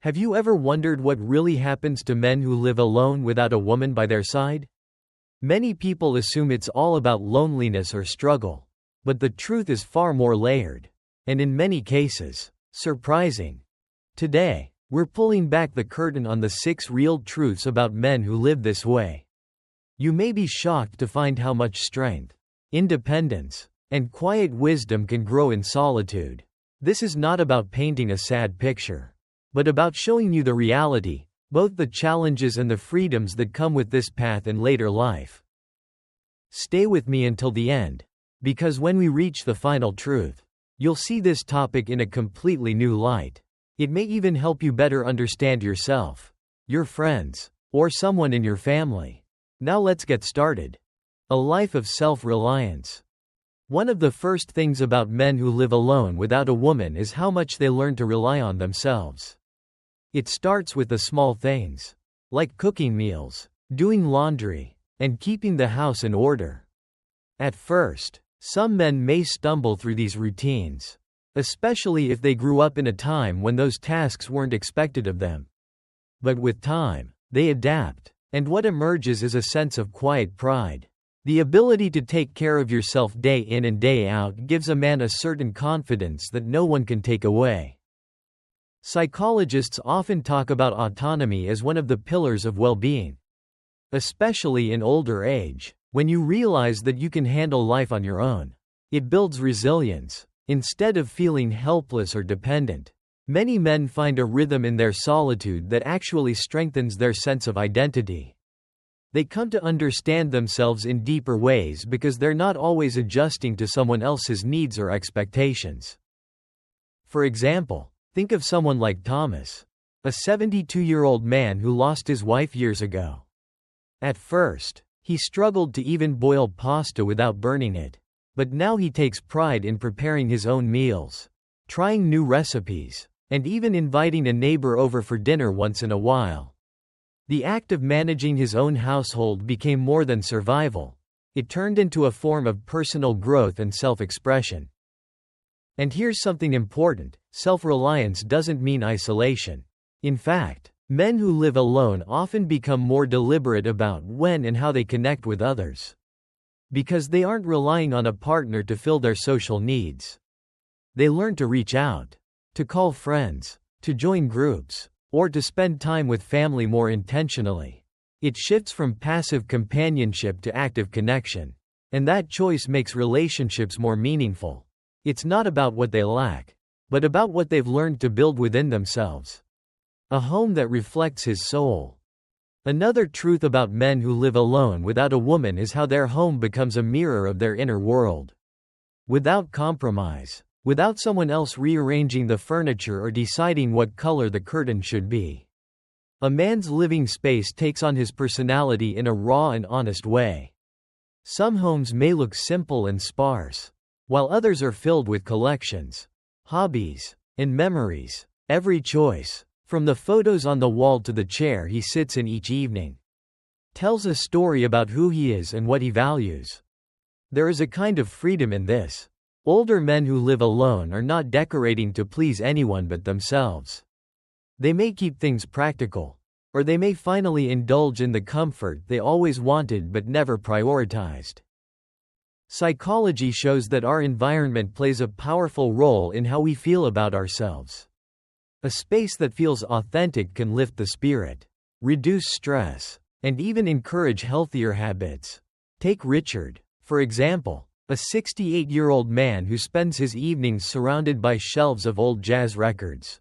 Have you ever wondered what really happens to men who live alone without a woman by their side? Many people assume it's all about loneliness or struggle. But the truth is far more layered. And in many cases, surprising. Today, we're pulling back the curtain on the 6 real truths about men who live this way. You may be shocked to find how much strength, independence, and quiet wisdom can grow in solitude. This is not about painting a sad picture, but about showing you the reality, both the challenges and the freedoms that come with this path in later life. Stay with me until the end, because when we reach the final truth, you'll see this topic in a completely new light. It may even help you better understand yourself, your friends, or someone in your family. Now let's get started. A life of self-reliance. One of the first things about men who live alone without a woman is how much they learn to rely on themselves. It starts with the small things, like cooking meals, doing laundry, and keeping the house in order. At first, some men may stumble through these routines, especially if they grew up in a time when those tasks weren't expected of them. But with time, they adapt, and what emerges is a sense of quiet pride. The ability to take care of yourself day in and day out gives a man a certain confidence that no one can take away. Psychologists often talk about autonomy as one of the pillars of well-being. Especially in older age, when you realize that you can handle life on your own. It builds resilience, instead of feeling helpless or dependent. Many men find a rhythm in their solitude that actually strengthens their sense of identity. They come to understand themselves in deeper ways because they're not always adjusting to someone else's needs or expectations. For example, think of someone like Thomas, a 72-year-old man who lost his wife years ago. At first, he struggled to even boil pasta without burning it. But now he takes pride in preparing his own meals, trying new recipes, and even inviting a neighbor over for dinner once in a while. The act of managing his own household became more than survival. It turned into a form of personal growth and self-expression. And here's something important: self-reliance doesn't mean isolation. In fact, men who live alone often become more deliberate about when and how they connect with others. Because they aren't relying on a partner to fill their social needs. They learn to reach out, to call friends, to join groups, or to spend time with family more intentionally. It shifts from passive companionship to active connection. And that choice makes relationships more meaningful. It's not about what they lack, but about what they've learned to build within themselves. A home that reflects his soul. Another truth about men who live alone without a woman is how their home becomes a mirror of their inner world. Without compromise, without someone else rearranging the furniture or deciding what color the curtain should be. A man's living space takes on his personality in a raw and honest way. Some homes may look simple and sparse, while others are filled with collections, hobbies, and memories. Every choice, from the photos on the wall to the chair he sits in each evening, tells a story about who he is and what he values. There is a kind of freedom in this. Older men who live alone are not decorating to please anyone but themselves. They may keep things practical, or they may finally indulge in the comfort they always wanted but never prioritized. Psychology shows that our environment plays a powerful role in how we feel about ourselves. A space that feels authentic can lift the spirit, reduce stress, and even encourage healthier habits. Take Richard, for example, a 68-year-old man who spends his evenings surrounded by shelves of old jazz records.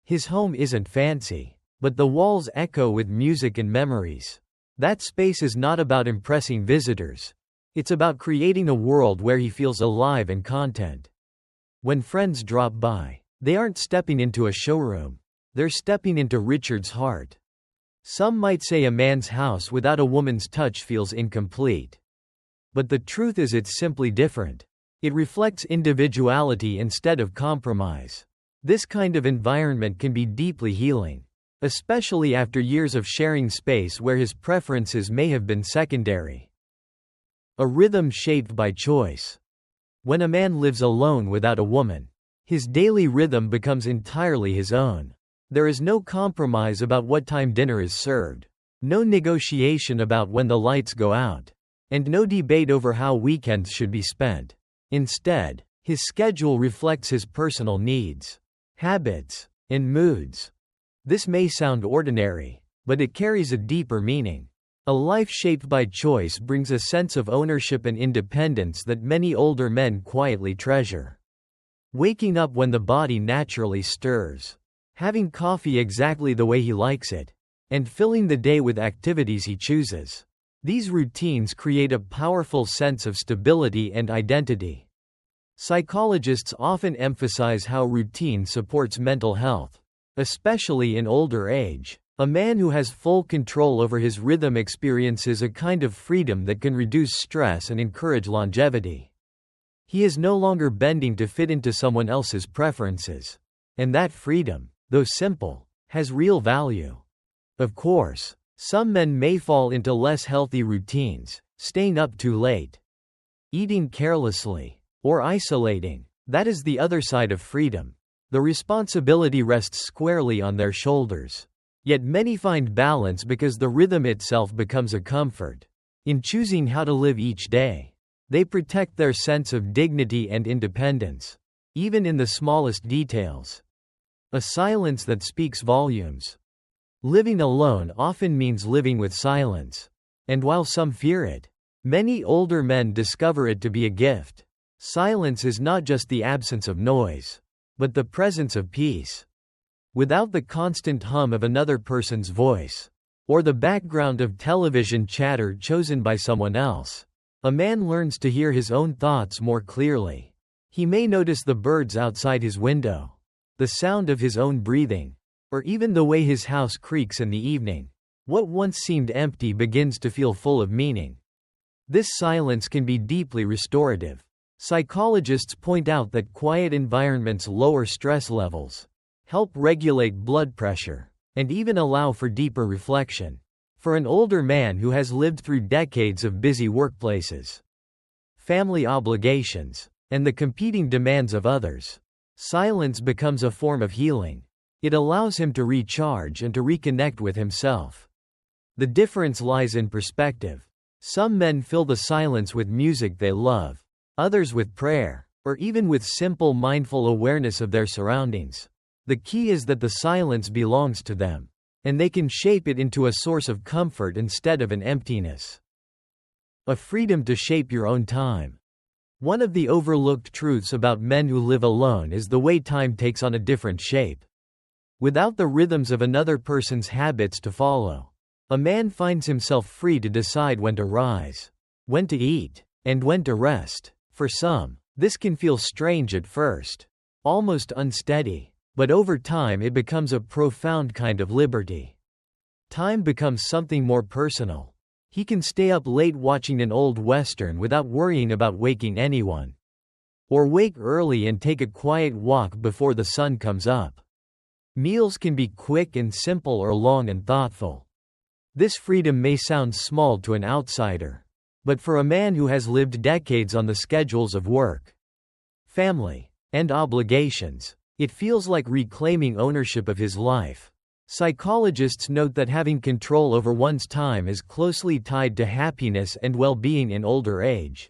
His home isn't fancy, but the walls echo with music and memories. That space is not about impressing visitors. It's about creating a world where he feels alive and content. When friends drop by, they aren't stepping into a showroom. They're stepping into Richard's heart. Some might say a man's house without a woman's touch feels incomplete. But the truth is it's simply different. It reflects individuality instead of compromise. This kind of environment can be deeply healing, especially after years of sharing space where his preferences may have been secondary. A rhythm shaped by choice. When a man lives alone without a woman, his daily rhythm becomes entirely his own. There is no compromise about what time dinner is served, no negotiation about when the lights go out, and no debate over how weekends should be spent. Instead, his schedule reflects his personal needs, habits, and moods. This may sound ordinary, but it carries a deeper meaning. A life shaped by choice brings a sense of ownership and independence that many older men quietly treasure. Waking up when the body naturally stirs, having coffee exactly the way he likes it, and filling the day with activities he chooses. These routines create a powerful sense of stability and identity. Psychologists often emphasize how routine supports mental health, especially in older age. A man who has full control over his rhythm experiences a kind of freedom that can reduce stress and encourage longevity. He is no longer bending to fit into someone else's preferences. And that freedom, though simple, has real value. Of course, some men may fall into less healthy routines, staying up too late, eating carelessly, or isolating. That is the other side of freedom. The responsibility rests squarely on their shoulders. Yet many find balance because the rhythm itself becomes a comfort. In choosing how to live each day, they protect their sense of dignity and independence, even in the smallest details. A silence that speaks volumes. Living alone often means living with silence. And while some fear it, many older men discover it to be a gift. Silence is not just the absence of noise, but the presence of peace. Without the constant hum of another person's voice, or the background of television chatter chosen by someone else, a man learns to hear his own thoughts more clearly. He may notice the birds outside his window, the sound of his own breathing, or even the way his house creaks in the evening. What once seemed empty begins to feel full of meaning. This silence can be deeply restorative. Psychologists point out that quiet environments lower stress levels, help regulate blood pressure, and even allow for deeper reflection. For an older man who has lived through decades of busy workplaces, family obligations, and the competing demands of others, silence becomes a form of healing. It allows him to recharge and to reconnect with himself. The difference lies in perspective. Some men fill the silence with music they love, others with prayer, or even with simple mindful awareness of their surroundings. The key is that the silence belongs to them, and they can shape it into a source of comfort instead of an emptiness. A freedom to shape your own time. One of the overlooked truths about men who live alone is the way time takes on a different shape. Without the rhythms of another person's habits to follow, a man finds himself free to decide when to rise, when to eat, and when to rest. For some, this can feel strange at first, almost unsteady. But over time it becomes a profound kind of liberty. Time becomes something more personal. He can stay up late watching an old western without worrying about waking anyone. Or wake early and take a quiet walk before the sun comes up. Meals can be quick and simple or long and thoughtful. This freedom may sound small to an outsider, but for a man who has lived decades on the schedules of work, family, and obligations, it feels like reclaiming ownership of his life. Psychologists note that having control over one's time is closely tied to happiness and well-being in older age.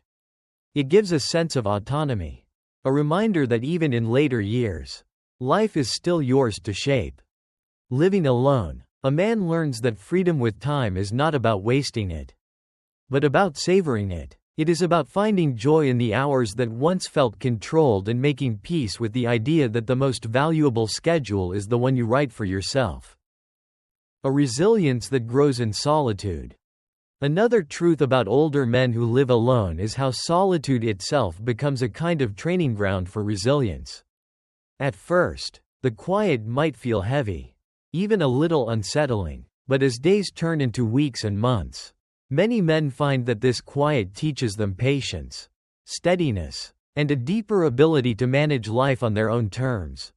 It gives a sense of autonomy, a reminder that even in later years, life is still yours to shape. Living alone, a man learns that freedom with time is not about wasting it, but about savoring it. It is about finding joy in the hours that once felt controlled and making peace with the idea that the most valuable schedule is the one you write for yourself. A resilience that grows in solitude. Another truth about older men who live alone is how solitude itself becomes a kind of training ground for resilience. At first, the quiet might feel heavy, even a little unsettling, but as days turn into weeks and months, many men find that this quiet teaches them patience, steadiness, and a deeper ability to manage life on their own terms.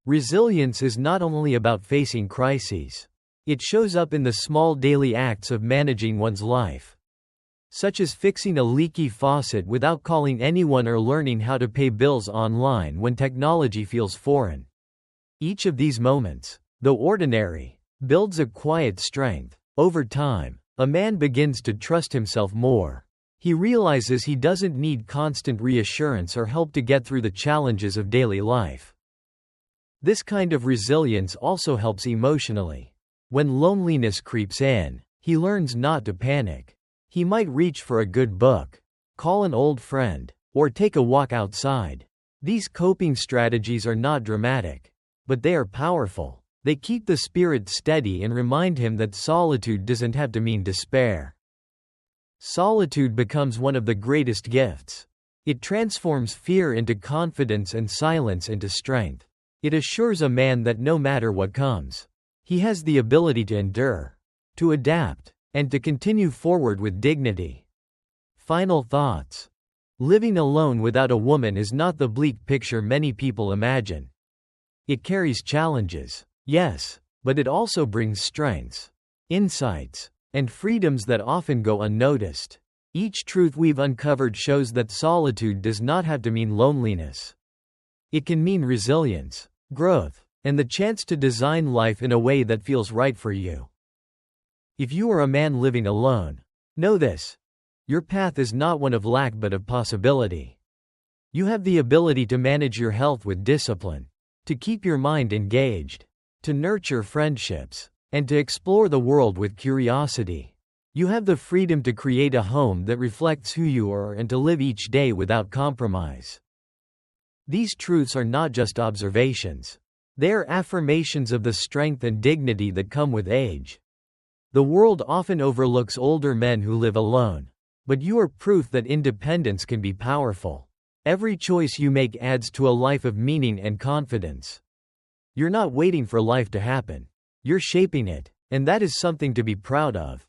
Resilience is not only about facing crises. It shows up in the small daily acts of managing one's life, such as fixing a leaky faucet without calling anyone or learning how to pay bills online when technology feels foreign. Each of these moments, though ordinary, builds a quiet strength. Over time, a man begins to trust himself more. He realizes he doesn't need constant reassurance or help to get through the challenges of daily life. This kind of resilience also helps emotionally. When loneliness creeps in, he learns not to panic. He might reach for a good book, call an old friend, or take a walk outside. These coping strategies are not dramatic, but they are powerful. They keep the spirit steady and remind him that solitude doesn't have to mean despair. Solitude becomes one of the greatest gifts. It transforms fear into confidence and silence into strength. It assures a man that no matter what comes, he has the ability to endure, to adapt, and to continue forward with dignity. Final thoughts. Living alone without a woman is not the bleak picture many people imagine. It carries challenges, yes, but it also brings strengths, insights, and freedoms that often go unnoticed. Each truth we've uncovered shows that solitude does not have to mean loneliness. It can mean resilience, growth, and the chance to design life in a way that feels right for you. If you are a man living alone, know this: your path is not one of lack but of possibility. You have the ability to manage your health with discipline, to keep your mind engaged, to nurture friendships, and to explore the world with curiosity. You have the freedom to create a home that reflects who you are and to live each day without compromise. These truths are not just observations. They are affirmations of the strength and dignity that come with age. The world often overlooks older men who live alone, but you are proof that independence can be powerful. Every choice you make adds to a life of meaning and confidence. You're not waiting for life to happen. You're shaping it, and that is something to be proud of.